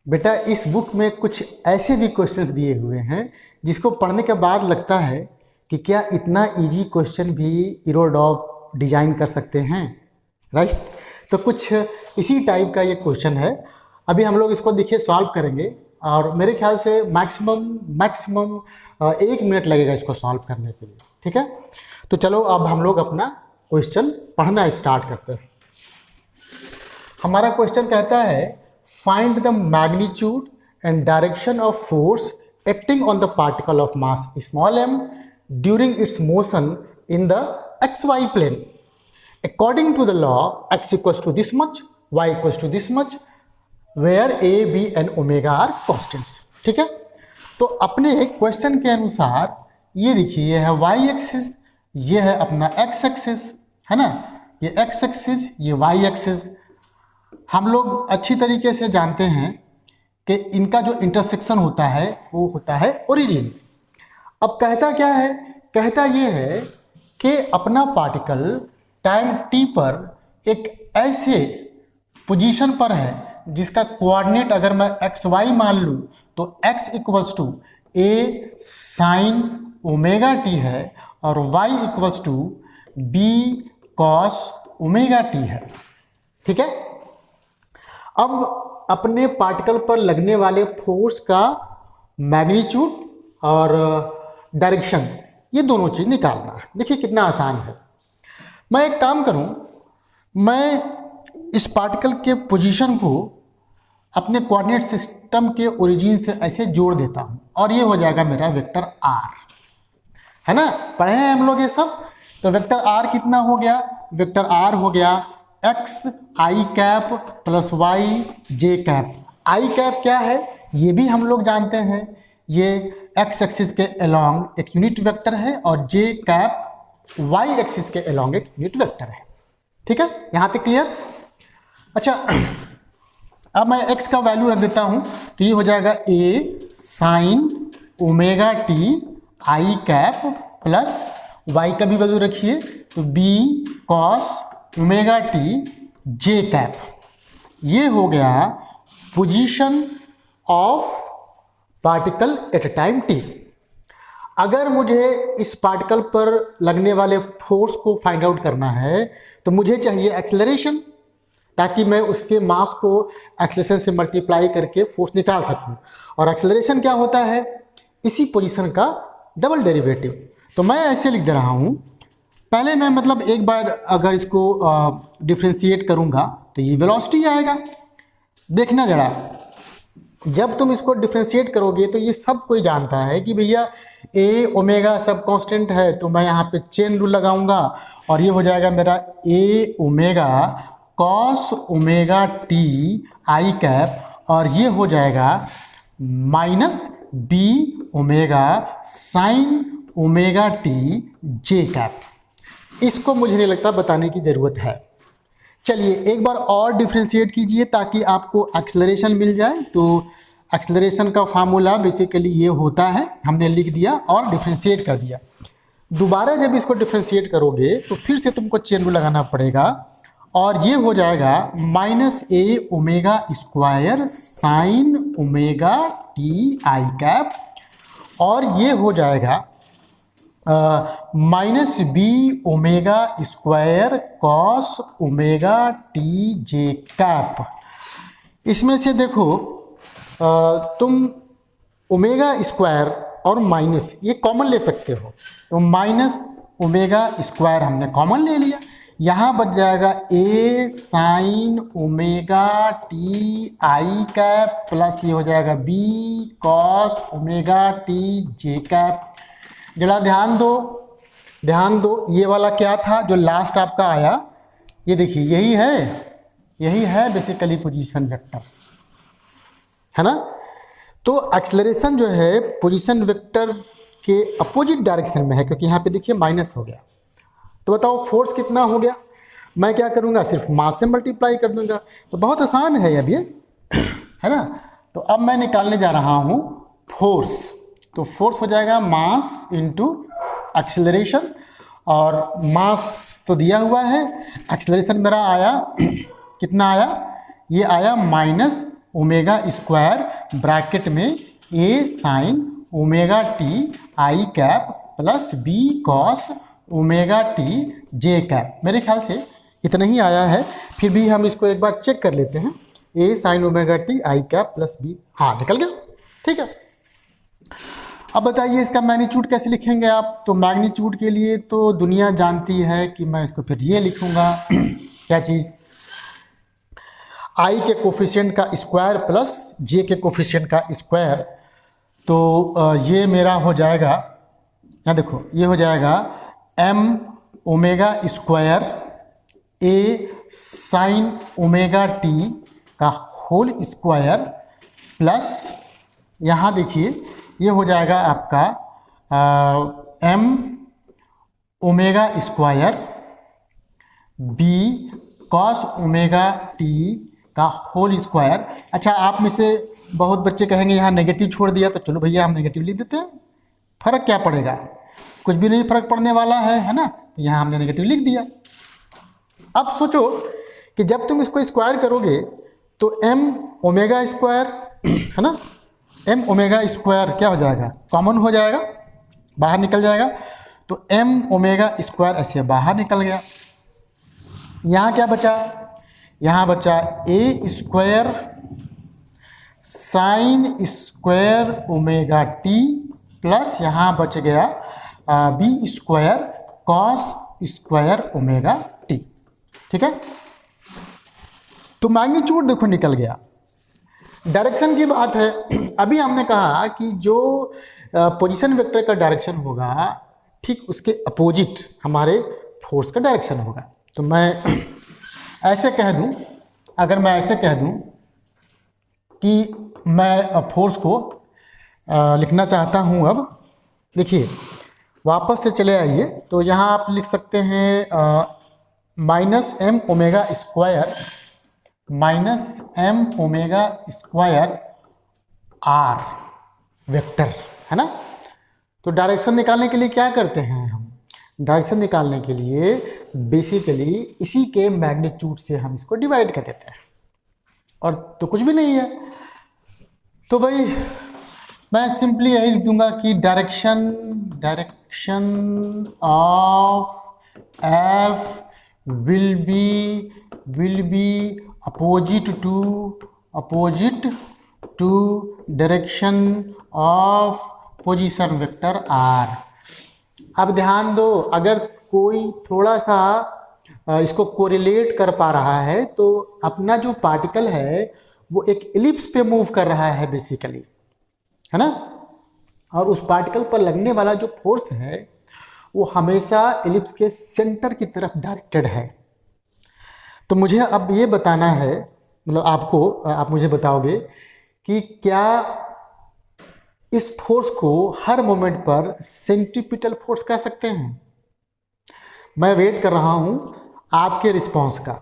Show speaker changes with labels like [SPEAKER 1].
[SPEAKER 1] बेटा इस बुक में कुछ ऐसे भी क्वेश्चंस दिए हुए हैं जिसको पढ़ने के बाद लगता है कि क्या इतना इजी क्वेश्चन भी इरोडॉप डिजाइन कर सकते हैं, राइट। तो कुछ इसी टाइप का ये क्वेश्चन है। अभी हम लोग इसको देखिए सॉल्व करेंगे और मेरे ख्याल से मैक्सिमम 1 मिनट लगेगा इसको सॉल्व करने के लिए, ठीक है। तो चलो अब हम लोग अपना क्वेश्चन पढ़ना स्टार्ट करते हैं। हमारा क्वेश्चन कहता है find the magnitude and direction of force acting on the particle of mass small m during its motion in the xy plane according to the law x equals to this much, y equals to this much, where a, b and omega are constants। ठीक है, तो अपने question के अनुसार ये देखिए ये है y एक्सिस, ये है अपना x एक्सिस, है ना, ये x एक्सिस, ये y एक्सिस। हम लोग अच्छी तरीके से जानते हैं कि इनका जो इंटरसेक्शन होता है वो होता है ओरिजिन। अब कहता क्या है, कहता ये है कि अपना पार्टिकल टाइम t पर एक ऐसे पोजीशन पर है जिसका कोऑर्डिनेट अगर मैं एक्स वाई मान लूँ तो x equals to a sine omega t है और y equals to b cos omega t है। ठीक है, अब अपने पार्टिकल पर लगने वाले फोर्स का मैग्नीट्यूड और डायरेक्शन ये दोनों चीज़ निकालना है। देखिए कितना आसान है। मैं एक काम करूं, मैं इस पार्टिकल के पोजीशन को अपने कोऑर्डिनेट सिस्टम के ओरिजिन से ऐसे जोड़ देता हूं और ये हो जाएगा मेरा वेक्टर आर, है ना, पढ़े हैं हम लोग ये सब। तो वेक्टर आर कितना हो गया, वेक्टर आर हो गया एक्स आई कैप प्लस वाई जे कैप। आई कैप क्या है ये भी हम लोग जानते हैं, ये एक्स एक्सिस के अलोंग एक यूनिट वेक्टर है और जे कैप वाई एक्सिस के अलोंग एक यूनिट वेक्टर है। ठीक है, यहाँ तक क्लियर। अच्छा, अब मैं एक्स का वैल्यू रख देता हूँ तो ये हो जाएगा A sine omega T I cap plus Y का भी वैल्यू रखिए तो B cos omega T J cap. ये हो गया position of particle at time T. अगर मुझे इस पार्टिकल पर लगने वाले फोर्स को फाइंड आउट करना है तो मुझे चाहिए एक्सेलरेशन, ताकि मैं उसके मास को एक्सेलरेशन से मल्टीप्लाई करके फोर्स निकाल सकूं। और एक्सेलरेशन क्या होता है, इसी पोजीशन का डबल डेरिवेटिव। तो मैं ऐसे लिख दे रहा हूं, पहले मैं मतलब एक बार अगर इसको डिफ्रेंशिएट करूंगा तो ये वेलोसिटी आएगा। देखना जरा, जब तुम इसको डिफ्रेंशिएट करोगे तो ये सब कोई जानता है कि भैया ए ओमेगा सब कांस्टेंट है, तो मैं यहाँ पे चेन रूल लगाऊंगा और ये हो जाएगा मेरा A omega cos omega T I cap और ये हो जाएगा minus B omega sine omega T J cap. इसको मुझे नहीं लगता बताने की ज़रूरत है। चलिए एक बार और डिफ्रेंशिएट कीजिए ताकि आपको एक्सेलरेशन मिल जाए। तो एक्सेलरेशन का फार्मूला बेसिकली ये होता है, हमने लिख दिया और डिफ्रेंशिएट कर दिया। दोबारा जब इसको डिफ्रेंशिएट करोगे तो फिर से तुमको चेन रूल लगाना पड़ेगा और ये हो जाएगा minus A omega square sine omega T I cap और ये हो जाएगा minus B omega square cos omega T J cap. इसमें से देखो तुम ओमेगा स्क्वायर और माइनस ये कॉमन ले सकते हो, तो माइनस ओमेगा स्क्वायर हमने कॉमन ले लिया, यहाँ बच जाएगा A sine omega T I cap plus ये हो जाएगा B cos omega T J cap. जरा ध्यान दो, ये वाला क्या था जो लास्ट आपका आया, ये देखिए यही है बेसिकली पोजीशन वेक्टर, है ना। तो एक्सेलरेशन जो है पोजीशन वेक्टर के अपोजिट डायरेक्शन में है क्योंकि यहाँ पे देखिए माइनस हो गया। तो बताओ फोर्स कितना हो गया, मैं क्या करूँगा सिर्फ मास से मल्टीप्लाई कर दूंगा। तो बहुत आसान है अब ये, है ना। तो अब मैं निकालने जा रहा हूँ फोर्स। तो फोर्स हो जाएगा मास इंटू एक्सेलरेशन और मास तो दिया हुआ है, एक्सेलरेशन मेरा आया कितना आया, ये आया माइनस ओमेगा स्क्वायर ब्रैकेट में A sine omega T I cap plus B cos omega T J cap. मेरे ख्याल से इतना ही आया है, फिर भी हम इसको एक बार चेक कर लेते हैं। A sine omega T I cap plus B, हाँ निकल गया, ठीक है। अब बताइए इसका मैग्नीट्यूड कैसे लिखेंगे आप? तो मैग्नीट्यूड के लिए तो दुनिया जानती है कि मैं इसको फिर ये लिखूंगा क्या चीज़, आई के कोफिशिएंट का स्क्वायर प्लस जे के कोफिशिएंट का स्क्वायर। तो ये मेरा हो जाएगा, यहाँ देखो ये हो जाएगा M omega square A sine omega T का होल स्क्वायर प्लस यहाँ देखिए ये हो जाएगा आपका M omega square B cos omega T का होल स्क्वायर। अच्छा, आप में से बहुत बच्चे कहेंगे यहाँ नेगेटिव छोड़ दिया, तो चलो भैया हम नेगेटिव लिख देते हैं, फ़र्क क्या पड़ेगा, कुछ भी नहीं फ़र्क पड़ने वाला है ना। तो यहाँ हमने नेगेटिव लिख दिया। अब सोचो कि जब तुम इसको स्क्वायर करोगे तो एम ओमेगा स्क्वायर है ना, एम ओमेगा स्क्वायर क्या हो जाएगा, कॉमन हो जाएगा, बाहर निकल जाएगा। तो एम ओमेगा स्क्वायर ऐसे बाहर निकल गया। यहाँ क्या बचा, यहाँ बचा A square sine square omega T plus यहाँ बच गया B square cos square omega T, ठीक है। तो मैग्नीट्यूड देखो निकल गया। डायरेक्शन की बात है, अभी हमने कहा कि जो पोजीशन वेक्टर का डायरेक्शन होगा ठीक उसके अपोजिट हमारे फोर्स का डायरेक्शन होगा। तो मैं ऐसे कह दूं, अगर मैं ऐसे कह दूं कि मैं फोर्स को लिखना चाहता हूं, अब देखिए वापस से चले आइए, तो यहाँ आप लिख सकते हैं minus M omega square minus M omega square R vector, है ना। तो डायरेक्शन निकालने के लिए क्या करते हैं हम, डायरेक्शन निकालने के लिए बेसिकली इसी के मैग्नीट्यूड से हम इसको डिवाइड कर देते हैं, और तो कुछ भी नहीं है। तो भाई मैं सिंपली यही लिख दूंगा कि direction of F will be opposite to direction of position vector R. अब ध्यान दो, अगर कोई थोड़ा सा इसको कोरिलेट कर पा रहा है तो अपना जो पार्टिकल है वो एक इलिप्स पे मूव कर रहा है बेसिकली, है ना, और उस पार्टिकल पर लगने वाला जो फोर्स है वो हमेशा इलिप्स के सेंटर की तरफ डायरेक्टेड है। तो मुझे अब ये बताना है, मतलब आप मुझे बताओगे कि क्या इस फोर्स को हर मोमेंट पर सेंट्रीपिटल फोर्स कह सकते हैं। मैं वेट कर रहा हूँ आपके रिस्पॉन्स का।